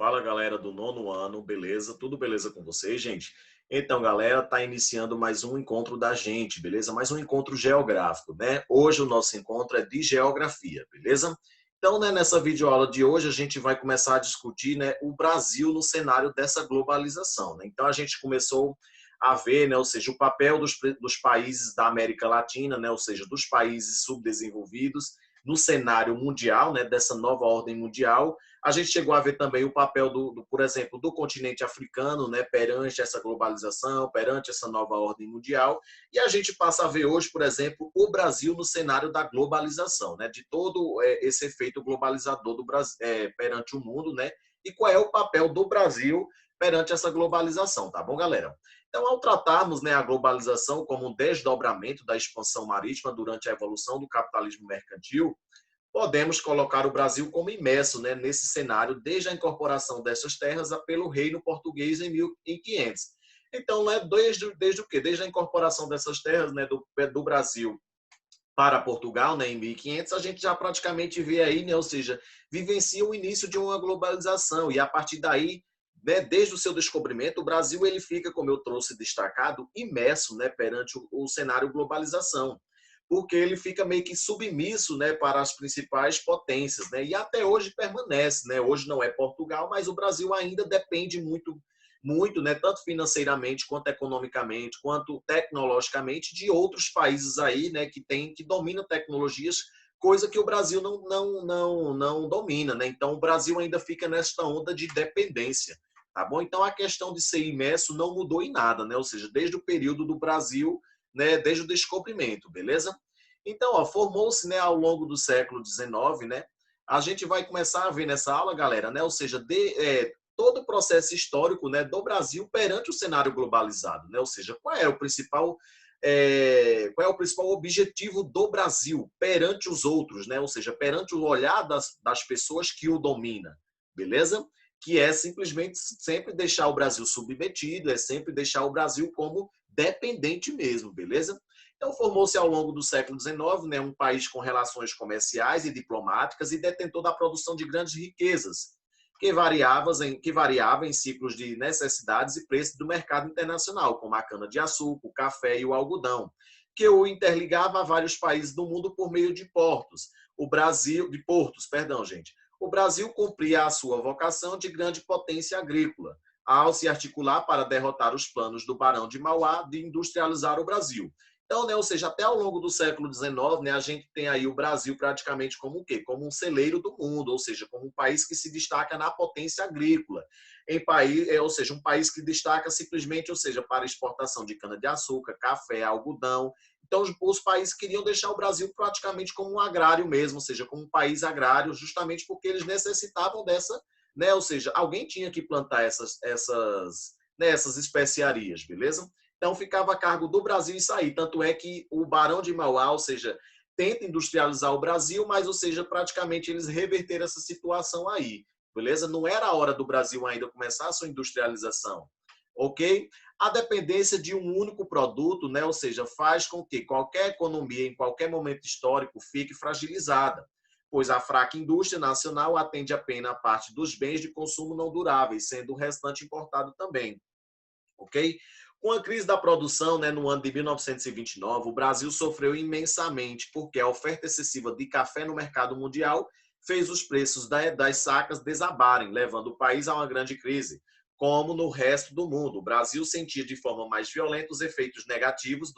Fala, galera do nono ano, beleza? Tudo beleza com vocês, gente? Então, galera, tá iniciando mais um encontro da gente, beleza? Mais um encontro geográfico, né? Hoje o nosso encontro é de geografia, beleza? Então, né, nessa videoaula de hoje a gente vai começar a discutir, né, o Brasil no cenário dessa globalização, né? Então, a gente começou a ver, né, ou seja, o papel dos países da América Latina, né, ou seja, dos países subdesenvolvidos no cenário mundial, né, dessa nova ordem mundial. A gente chegou a ver também o papel por exemplo, do continente africano, né, perante essa globalização, perante essa nova ordem mundial. E a gente passa a ver hoje, por exemplo, o Brasil no cenário da globalização, né, de todo esse efeito globalizador do Brasil perante o mundo, né, e qual é o papel do Brasil perante essa globalização, tá bom, galera? Então, ao tratarmos, né, a globalização como um desdobramento da expansão marítima durante a evolução do capitalismo mercantil, podemos colocar o Brasil como imerso, né, nesse cenário desde a incorporação dessas terras pelo reino português em 1500. Então, né, desde o quê? Desde a incorporação dessas terras, né, do Brasil para Portugal, né, em 1500, a gente já praticamente vê aí, né, ou seja, vivencia o início de uma globalização e a partir daí, né, desde o seu descobrimento, o Brasil ele fica, como eu trouxe destacado, imerso, né, perante o cenário globalização, porque ele fica meio que submisso, né, para as principais potências, né, e até hoje permanece, né, hoje não é Portugal, mas o Brasil ainda depende muito, né, tanto financeiramente, quanto economicamente, quanto tecnologicamente, de outros países aí, né, que dominam tecnologias, coisa que o Brasil não domina, né? Então o Brasil ainda fica nesta onda de dependência, tá bom? Então a questão de ser imerso não mudou em nada, né? Ou seja, desde o período do Brasil, né, desde o descobrimento, beleza? Então, ó, formou-se, né, ao longo do século XIX, né? A gente vai começar a ver nessa aula, galera, né? Ou seja, todo o processo histórico, né, do Brasil perante o cenário globalizado, né? Ou seja, qual é o principal objetivo do Brasil perante os outros, né? Ou seja, perante o olhar das pessoas que o dominam, beleza? Que é simplesmente sempre deixar o Brasil submetido, é sempre deixar o Brasil como dependente mesmo, beleza? Então, formou-se ao longo do século XIX, né, um país com relações comerciais e diplomáticas e detentor da produção de grandes riquezas, que variava em ciclos de necessidades e preços do mercado internacional, como a cana-de-açúcar, o café e o algodão, que o interligava a vários países do mundo por meio de portos, perdão, gente. O Brasil cumpria a sua vocação de grande potência agrícola, ao se articular para derrotar os planos do Barão de Mauá de industrializar o Brasil. Então, né, ou seja, até ao longo do século XIX, né, a gente tem aí o Brasil praticamente como o quê? Como um celeiro do mundo, ou seja, como um país que se destaca na potência agrícola, ou seja, um país que destaca simplesmente, ou seja, para exportação de cana-de-açúcar, café, algodão. Então, os países queriam deixar o Brasil praticamente como um agrário mesmo, ou seja, como um país agrário, justamente porque eles necessitavam dessa, né, ou seja, alguém tinha que plantar essas especiarias, beleza? Então, ficava a cargo do Brasil isso aí. Tanto é que o Barão de Mauá, ou seja, tenta industrializar o Brasil, mas, ou seja, praticamente eles reverteram essa situação aí, beleza? Não era a hora do Brasil ainda começar a sua industrialização, ok? A dependência de um único produto, né, ou seja, faz com que qualquer economia, em qualquer momento histórico, fique fragilizada, pois a fraca indústria nacional atende apenas a parte dos bens de consumo não duráveis, sendo o restante importado também, ok? Com a crise da produção, né, no ano de 1929, o Brasil sofreu imensamente porque a oferta excessiva de café no mercado mundial fez os preços das sacas desabarem, levando o país a uma grande crise. Como no resto do mundo, o Brasil sentia de forma mais violenta os efeitos negativos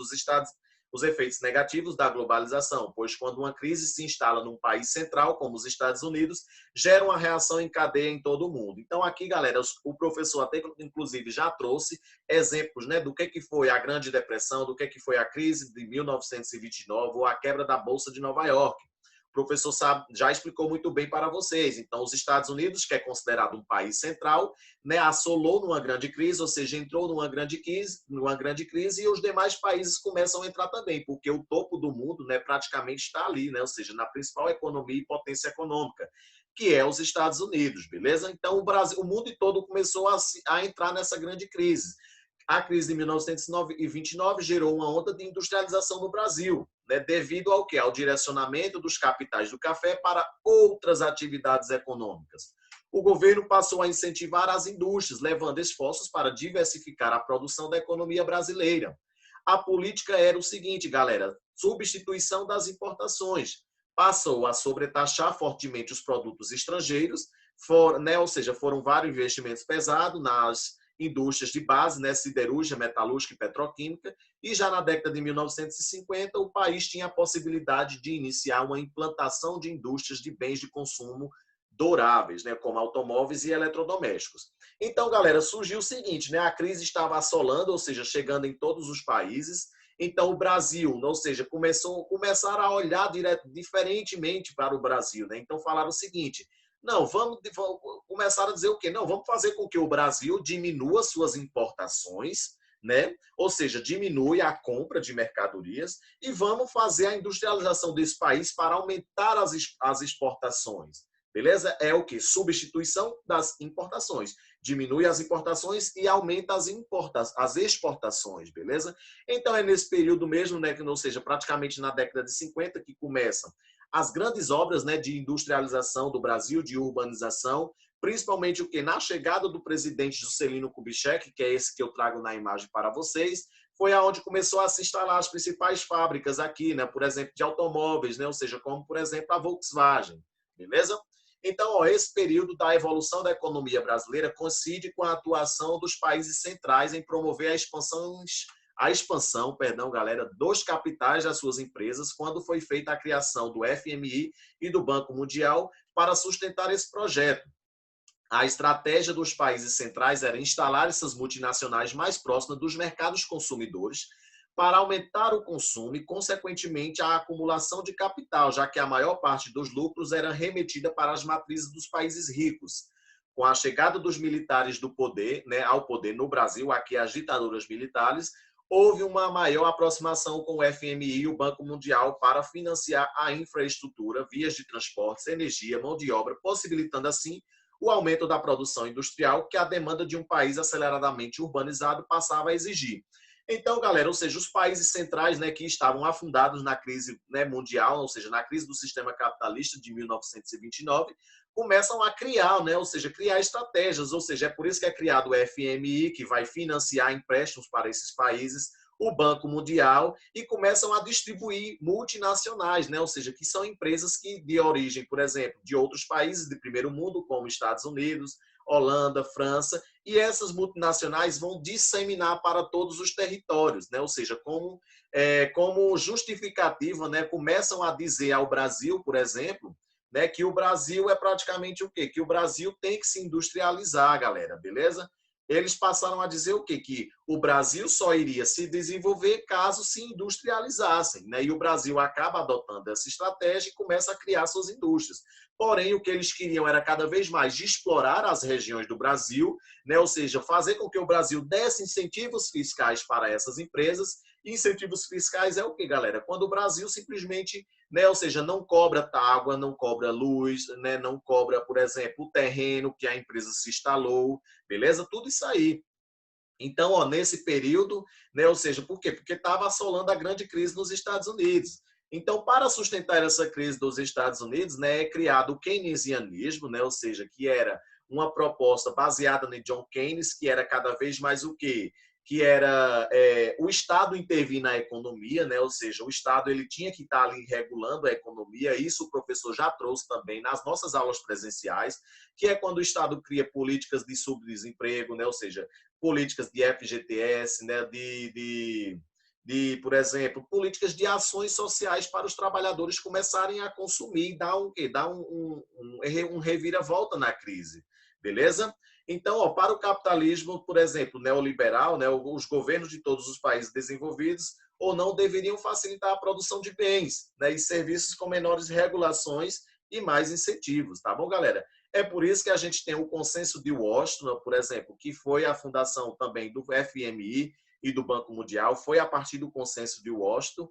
da globalização, pois quando uma crise se instala num país central, como os Estados Unidos, gera uma reação em cadeia em todo o mundo. Então aqui, galera, o professor até inclusive já trouxe exemplos, né, do que foi a Grande Depressão, do que foi a crise de 1929 ou a quebra da Bolsa de Nova York. O professor já explicou muito bem para vocês. Então, os Estados Unidos, que é considerado um país central, né, assolou numa grande crise, ou seja, entrou numa grande crise e os demais países começam a entrar também, porque o topo do mundo, né, praticamente está ali, né, ou seja, na principal economia e potência econômica, que é os Estados Unidos, beleza? Então, o mundo todo começou a entrar nessa grande crise. A crise de 1929 gerou uma onda de industrialização no Brasil, né, devido ao quê? Ao direcionamento dos capitais do café para outras atividades econômicas. o governo passou a incentivar as indústrias, levando esforços para diversificar a produção da economia brasileira. A política era o seguinte, galera, substituição das importações. Passou a sobretaxar fortemente os produtos estrangeiros, ou seja, foram vários investimentos pesados nas indústrias de base, siderúrgica, metalúrgica e petroquímica, e já na década de 1950 o país tinha a possibilidade de iniciar uma implantação de indústrias de bens de consumo duráveis, como automóveis e eletrodomésticos. Então, galera, surgiu o seguinte, a crise estava assolando, ou seja, chegando em todos os países. Então, o Brasil, ou seja, começaram a olhar diferentemente para o Brasil. Então, falaram o seguinte, não, vamos começar a dizer o quê? Não, vamos fazer com que o Brasil diminua suas importações, ou seja, diminui a compra de mercadorias e vamos fazer a industrialização desse país para aumentar as exportações. Beleza? É o quê? Substituição das importações. Diminui as importações e aumenta as exportações, beleza? Então, é nesse período mesmo, ou seja, praticamente na década de 50, que começam as grandes obras de industrialização do Brasil, de urbanização, principalmente o que? Na chegada do presidente Juscelino Kubitschek, que é esse que eu trago na imagem para vocês, foi aonde começou a se instalar as principais fábricas aqui, por exemplo, de automóveis, ou seja, como, por exemplo, a Volkswagen, beleza? Então, esse período da evolução da economia brasileira coincide com a atuação dos países centrais em promover a expansão, galera, dos capitais das suas empresas, quando foi feita a criação do FMI e do Banco Mundial para sustentar esse projeto. A estratégia dos países centrais era instalar essas multinacionais mais próximas dos mercados consumidores para aumentar o consumo e, consequentemente, a acumulação de capital, já que a maior parte dos lucros era remetida para as matrizes dos países ricos. Com a chegada dos militares do poder, ao poder no Brasil, aqui as ditaduras militares, houve uma maior aproximação com o FMI e o Banco Mundial para financiar a infraestrutura, vias de transportes, energia, mão de obra, possibilitando assim o aumento da produção industrial que a demanda de um país aceleradamente urbanizado passava a exigir. Então, galera, ou seja, os países centrais que estavam afundados na crise mundial, ou seja, na crise do sistema capitalista de 1929, começam a criar, ou seja, criar estratégias, ou seja, é por isso que é criado o FMI, que vai financiar empréstimos para esses países, o Banco Mundial, e começam a distribuir multinacionais, ou seja, que são empresas que de origem, por exemplo, de outros países de primeiro mundo, como Estados Unidos, Holanda, França, e essas multinacionais vão disseminar para todos os territórios, ou seja, como justificativa, começam a dizer ao Brasil, por exemplo, que o Brasil é praticamente o quê? Que o Brasil tem que se industrializar, galera, beleza? Eles passaram a dizer o quê? Que o Brasil só iria se desenvolver caso se industrializassem, e o Brasil acaba adotando essa estratégia e começa a criar suas indústrias. Porém, o que eles queriam era cada vez mais de explorar as regiões do Brasil, ou seja, fazer com que o Brasil desse incentivos fiscais para essas empresas. E incentivos fiscais é o que, galera? Quando o Brasil simplesmente, ou seja, não cobra água, não cobra luz, não cobra, por exemplo, o terreno que a empresa se instalou, beleza? Tudo isso aí. Então, nesse período, ou seja, por quê? Porque estava assolando a grande crise nos Estados Unidos. Então, para sustentar essa crise dos Estados Unidos, é criado o keynesianismo, ou seja, que era uma proposta baseada em John Keynes, que era cada vez mais o quê? Que era o Estado intervir na economia, ou seja, o Estado ele tinha que estar ali regulando a economia, isso o professor já trouxe também nas nossas aulas presenciais, que é quando o Estado cria políticas de subdesemprego, ou seja, políticas de FGTS, por exemplo, políticas de ações sociais para os trabalhadores começarem a consumir, dar um reviravolta na crise, beleza? Então, para o capitalismo, por exemplo, neoliberal, os governos de todos os países desenvolvidos ou não deveriam facilitar a produção de bens e serviços com menores regulações e mais incentivos, tá bom, galera? É por isso que a gente tem o Consenso de Washington, por exemplo, que foi a fundação também do FMI e do Banco Mundial, foi a partir do Consenso de Washington,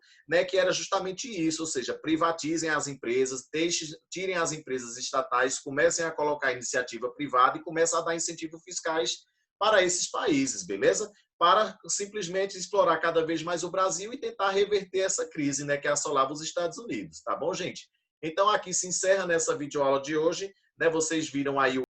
que era justamente isso, ou seja, privatizem as empresas, tirem as empresas estatais, comecem a colocar iniciativa privada e comecem a dar incentivos fiscais para esses países, beleza? Para simplesmente explorar cada vez mais o Brasil e tentar reverter essa crise, que assolava os Estados Unidos, tá bom, gente? Então, aqui se encerra nessa videoaula de hoje, vocês viram aí